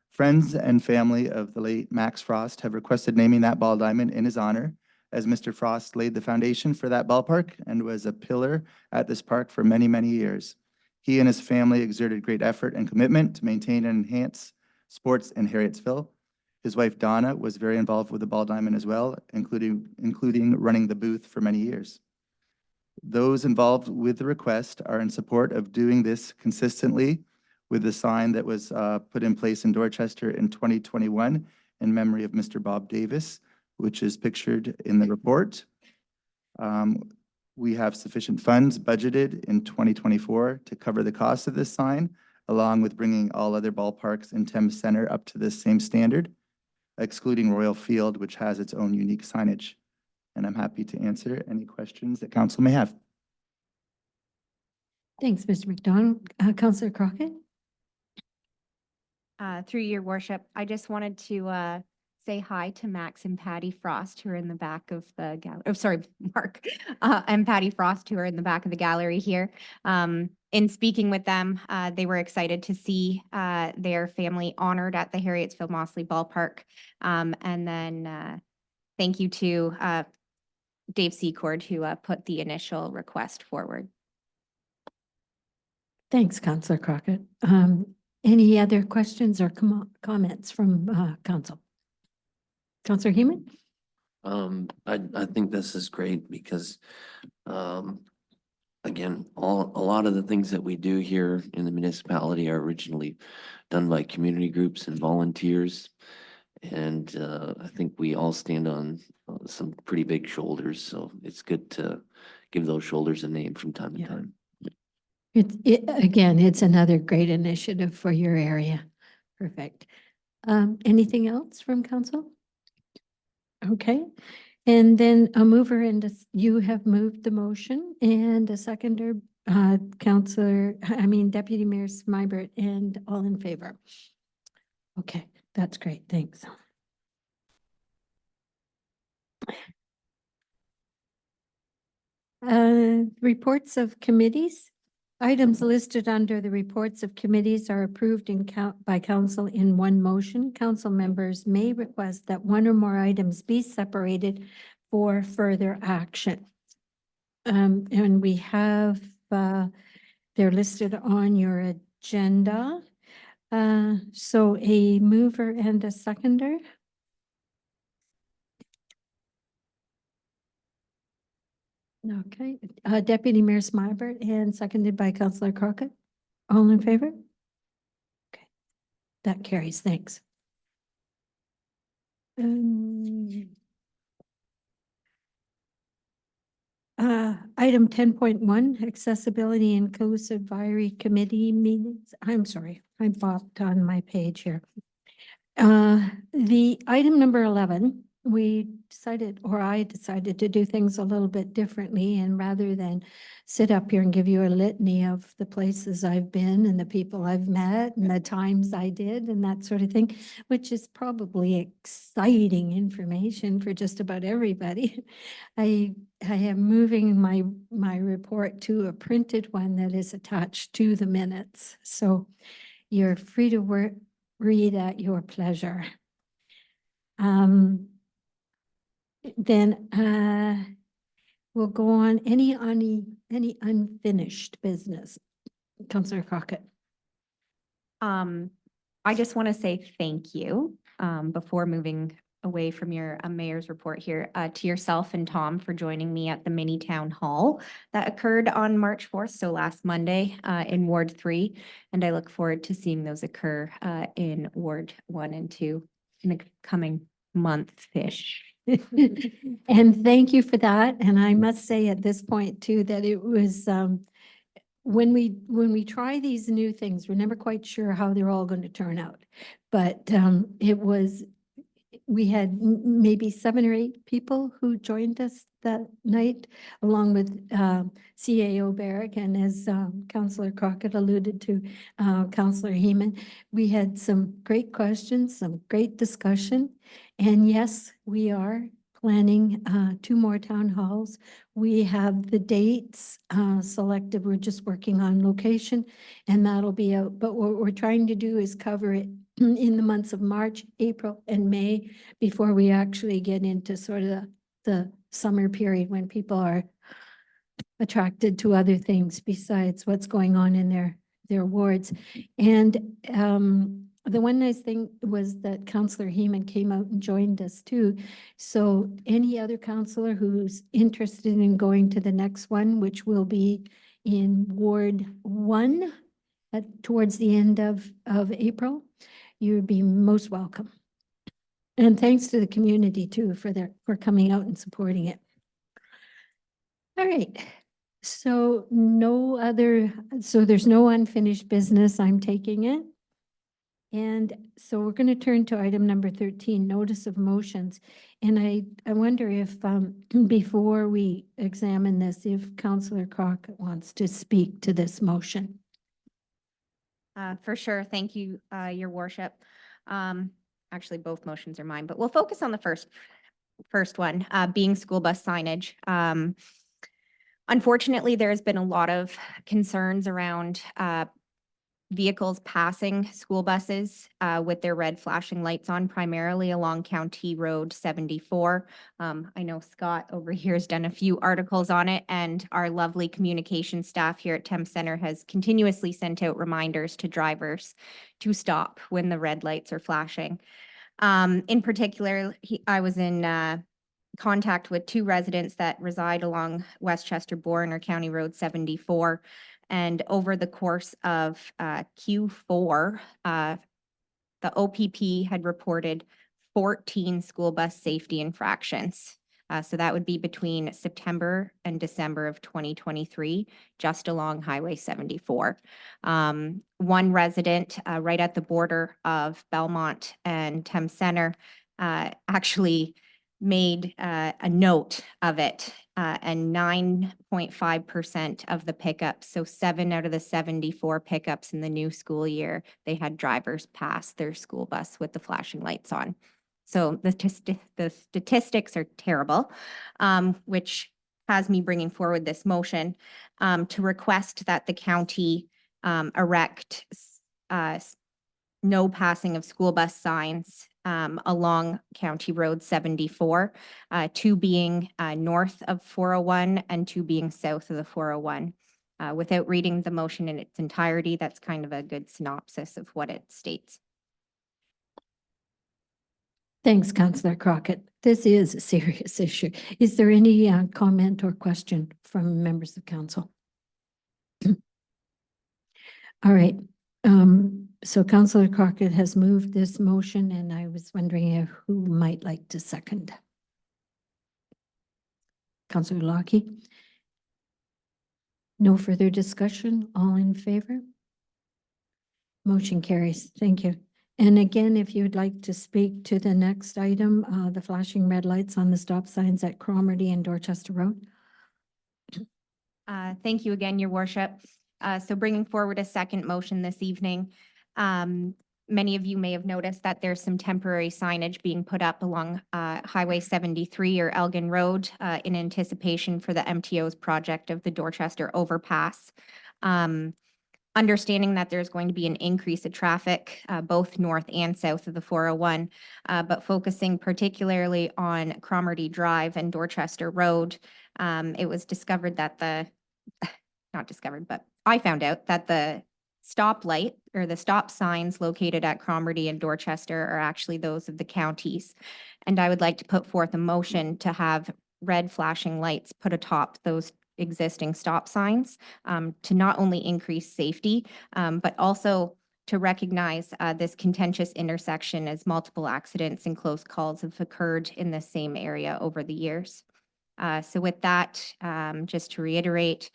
Friends and family of the late Max Frost have requested naming that ball diamond in his honor, as Mr. Frost laid the foundation for that ballpark and was a pillar at this park for many, many years. He and his family exerted great effort and commitment to maintain and enhance sports in Harrietsville. His wife Donna was very involved with the ball diamond as well, including running the booth for many years. Those involved with the request are in support of doing this consistently with the sign that was put in place in Dorchester in 2021 in memory of Mr. Bob Davis, which is pictured in the report. We have sufficient funds budgeted in 2024 to cover the cost of this sign, along with bringing all other ballparks in Thames Centre up to this same standard, excluding Royal Field, which has its own unique signage. And I'm happy to answer any questions that council may have. Thanks, Mr. McDonald. Councillor Crockett? Through your worship, I just wanted to say hi to Max and Patty Frost, who are in the back of the gallery. Oh, sorry, Mark, and Patty Frost, who are in the back of the gallery here. In speaking with them, they were excited to see their family honored at the Harrietsville Mosley Ballpark. And then thank you to Dave Secord, who put the initial request forward. Thanks, Councillor Crockett. Any other questions or comments from council? Councillor Heeman? I think this is great because, again, a lot of the things that we do here in the municipality are originally done by community groups and volunteers. And I think we all stand on some pretty big shoulders, so it's good to give those shoulders a name from time to Yeah. time. Again, it's another great initiative for your area. Perfect. Anything else from council? Okay, and then a mover and you have moved the motion and a seconder, Deputy Mayor Smybert, and all in favor. Okay, that's great. Thanks. Reports of committees. Items listed under the reports of committees are approved by council in one motion. Council members may request that one or more items be separated for further action. And we have, they're listed on your agenda. So a mover and a seconder. Okay, Deputy Mayor Smybert and seconded by Councillor Crockett. All in favor? Okay, that carries. Thanks. Item 10.1, Accessibility Inclusive Advisory Committee meetings. I'm sorry, I bopped on my page here. The item number 11, we decided, or I decided to do things a little bit differently, and rather than sit up here and give you a litany of the places I've been and the people I've met and the times I did and that sort of thing, which is probably exciting information for just about everybody. I am moving my report to a printed one that is attached to the minutes. So you're free to read at your pleasure. Then we'll go on any unfinished business. Councillor Crockett. I just want to say thank you before moving away from your mayor's report here to yourself and Tom for joining me at the mini town hall that occurred on March 4th, so last Monday in Ward 3. And I look forward to seeing those occur in Ward 1 and 2 in the coming month-ish. And thank you for that. And I must say at this point too, that it was, when we try these new things, we're never quite sure how they're all going to turn out. But we had maybe 7 or 8 people who joined us that night, along with CAO Barrick, and as Councillor Crockett alluded to, Councillor Heeman. We had some great questions, some great discussion, and yes, we are planning 2 more town halls. We have the dates selected. We're just working on location, and that'll be out. But what we're trying to do is cover it in the months of March, April, and May before we actually get into sort of the summer period when people are attracted to other things besides what's going on in their wards. And the one nice thing was that Councillor Heeman came out and joined us too. So any other councillor who's interested in going to the next one, which will be in Ward 1 towards the end of April, you would be most welcome. And thanks to the community too for coming out and supporting it. All right. So there's no unfinished business, I'm taking it. And so we're going to turn to item number 13, notice of motions. And I wonder if before we examine this, if Councillor Crockett wants to speak to this motion. For sure. Thank you, Your Worship. Actually, both motions are mine, but we'll focus on the first one, being school bus signage. Unfortunately, there's been a lot of concerns around vehicles passing school buses with their red flashing lights on, primarily along County Road 74. I know Scott over here has done a few articles on it, and our lovely communication staff here at Thames Centre has continuously sent out reminders to drivers to stop when the red lights are flashing. In particular, I was in contact with 2 residents that reside along Westchester Bourne or County Road 74. And over the course of Q4, the OPP had reported 14 school bus safety infractions. So that would be between September and December of 2023, just along Highway 74. One resident right at the border of Belmont and Thames Centre actually made a note of it, and 9.5% of the pickups, so 7 out of the 74 pickups in the new school year, they had drivers pass their school bus with the flashing lights on. So the statistics are terrible, which has me bringing forward this motion to request that the county erect no passing of school bus signs along County Road 74, 2 being north of 401 and 2 being south of the 401. Without reading the motion in its entirety, that's kind of a good synopsis of what it states. Thanks, Councillor Crockett. This is a serious issue. Is there any comment or question from members of council? All right. So Councillor Crockett has moved this motion, and I was wondering who might like to second. Councillor Lockie. No further discussion. All in favor? Motion carries. Thank you. And again, if you'd like to speak to the next item, the flashing red lights on the stop signs at Cromarty and Dorchester Road. Thank you again, Your Worship. So bringing forward a second motion this evening. Many of you may have noticed that there's some temporary signage being put up along Highway 73 or Elgin Road in anticipation for the MTO's project of the Dorchester overpass. Understanding that there's going to be an increase of traffic both north and south of the 401, but focusing particularly on Cromarty Drive and Dorchester Road, it was discovered that not discovered, but I found out that the stoplight or the stop signs located at Cromarty and Dorchester are actually those of the counties. And I would like to put forth a motion to have red flashing lights put atop those existing stop signs to not only increase safety, but also to recognize this contentious intersection as multiple accidents and close calls have occurred in the same area over the years. So with that, just to reiterate,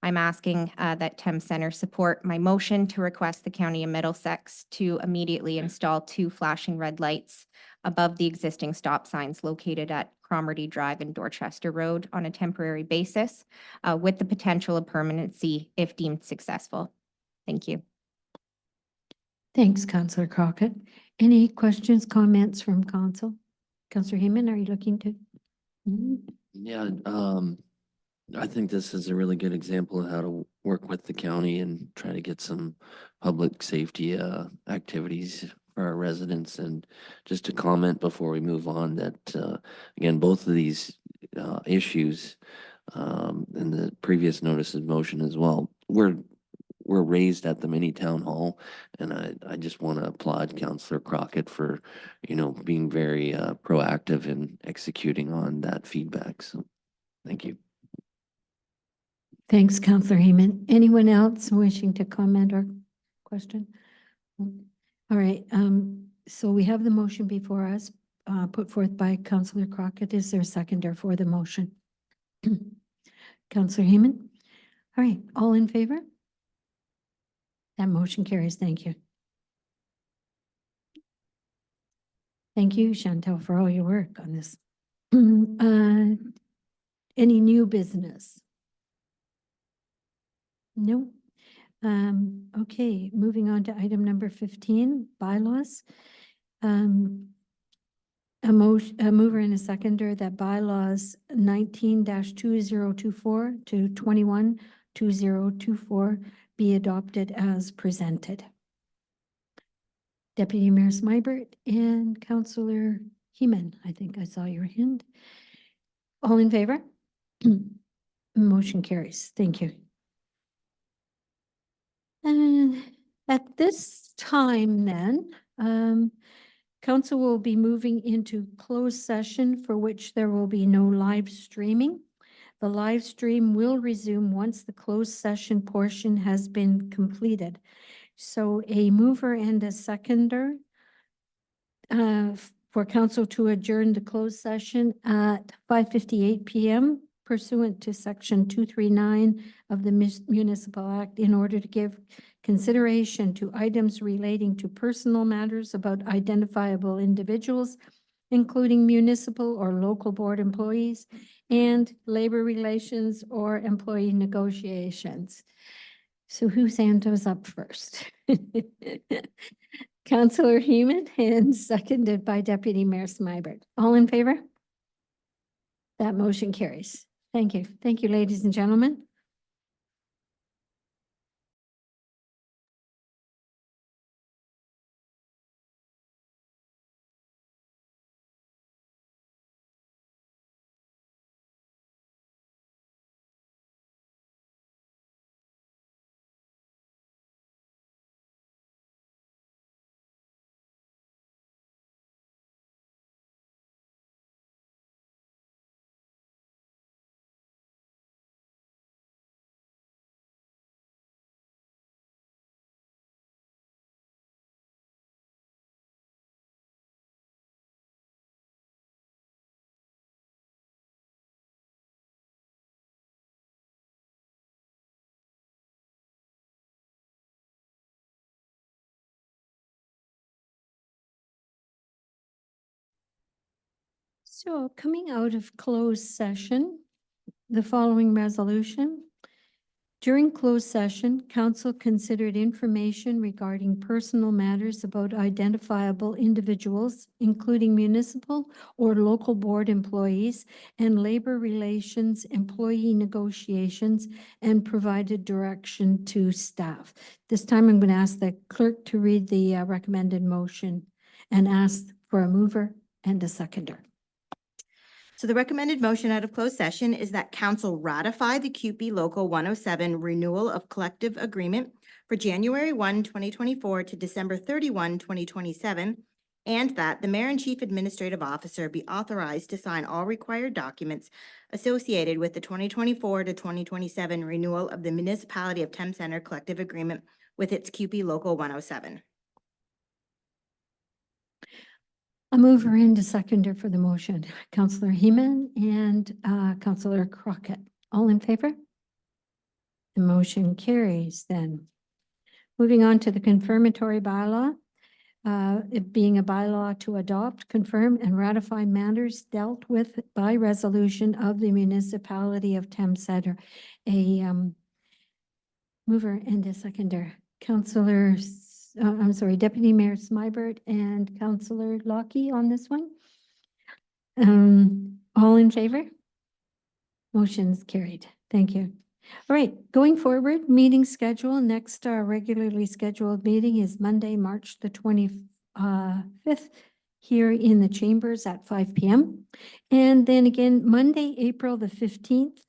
I'm asking that Thames Center support my motion to request the County of Middlesex to immediately install 2 flashing red lights above the existing stop signs located at Cromarty Drive and Dorchester Road on a temporary basis, with the potential of permanency if deemed successful. Thank you. Thanks, Councillor Crockett. Any questions, comments from council? Councillor Heeman, are you looking to? Yeah, I think this is a really good example of how to work with the county and try to get some public safety activities for our residents. And just to comment before we move on that, again, both of these issues in the previous notice of motion as well, were raised at the mini town hall. And I just want to applaud Councillor Crockett for, being very proactive in executing on that feedback. So thank you. Thanks, Councillor Heeman. Anyone else wishing to comment or question? All right, so we have the motion before us, put forth by Councillor Crockett. Is there a seconder for the motion? Councillor Heeman? All right, all in favor? That motion carries. Thank you. Thank you, Chantel, for all your work on this. Any new business? No. Okay, moving on to item number 15, bylaws. A mover and a seconder that bylaws 19-2024 to 21-2024 be adopted as presented. Deputy Mayor Smybert and Councillor Heeman, I think I saw your hand. All in favor? Motion carries. Thank you. And at this time then, council will be moving into closed session for which there will be no live streaming. The live stream will resume once the closed session portion has been completed. So a mover and a seconder for council to adjourn the closed session at 5:58 p.m. pursuant to section 239 of the Municipal Act in order to give consideration to items relating to personal matters about identifiable individuals, including municipal or local board employees, and labor relations or employee negotiations. So whose hand was up first? Councillor Heeman and seconded by Deputy Mayor Smybert. All in favor? That motion carries. Thank you. Thank you, ladies and gentlemen. So coming out of closed session, the following resolution. During closed session, council considered information regarding personal matters about identifiable individuals, including municipal or local board employees and labor relations, employee negotiations, and provided direction to staff. This time I'm going to ask the clerk to read the recommended motion and ask for a mover and a seconder. So the recommended motion out of closed session is that council ratify the CUPE Local 107 renewal of collective agreement for January 1, 2024 to December 31, 2027, and that the mayor and chief administrative officer be authorized to sign all required documents associated with the 2024 to 2027 renewal of the Municipality of Thames Centre collective agreement with its CUPE Local 107. A mover and a seconder for the motion, Councillor Heeman and Councillor Crockett. All in favor? The motion carries then. Moving on to the confirmatory bylaw. It being a bylaw to adopt, confirm, and ratify matters dealt with by resolution of the municipality of Thames Centre. A mover and a seconder, Councillor, I'm sorry, Deputy Mayor Smybert and Councillor Lockie on this one. All in favor? Motion's carried. Thank you. All right, going forward, meeting schedule. Next, our regularly scheduled meeting is Monday, March the 25th, here in the chambers at 5 p.m. And then again, Monday, April the 15th,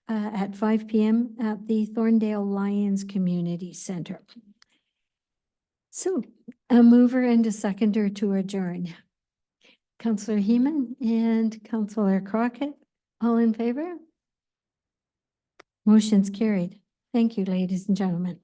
at 5 p.m. at the Thorndale Lions Community Center. So, a mover and a seconder to adjourn. Councillor Heeman and Councillor Crockett, all in favor? Motion's carried. Thank you, ladies and gentlemen.